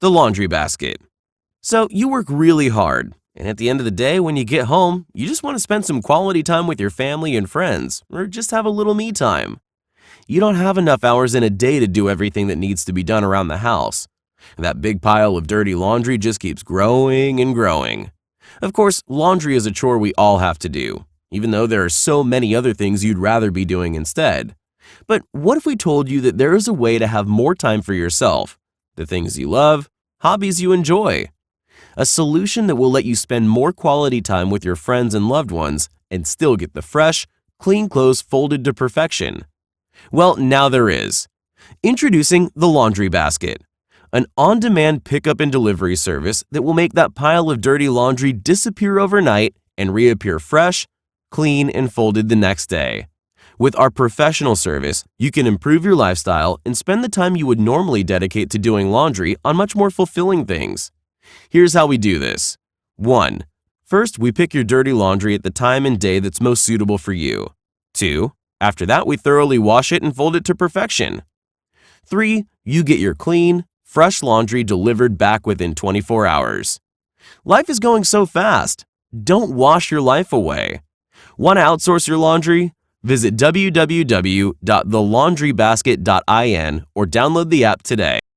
The laundry basket. So you work really hard, and at the end of the day, when you get home, you just want to spend some quality time with your family and friends, or just have a little me time. You don't have enough hours in a day to do everything that needs to be done around the house. That big pile of dirty laundry just keeps growing and growing. Of course, laundry is a chore we all have to do, even though there are so many other things you'd rather be doing instead. But what if we told you that there is a way to have more time for yourself, the things you love, hobbies you enjoy? A solution that will let you spend more quality time with your friends and loved ones and still get the fresh, clean clothes folded to perfection. Well, now there is. Introducing the laundry basket, an on-demand pickup and delivery service that will make that pile of dirty laundry disappear overnight and reappear fresh, clean, and folded the next day. With our professional service, you can improve your lifestyle and spend the time you would normally dedicate to doing laundry on much more fulfilling things. Here's how we do this. 1. First, we pick your dirty laundry at the time and day that's most suitable for you. 2. After that, we thoroughly wash it and fold it to perfection. 3. You get your clean, fresh laundry delivered back within 24 hours. Life is going so fast. Don't wash your life away. Want to outsource your laundry? Visit www.thelaundrybasket.in or download the app today.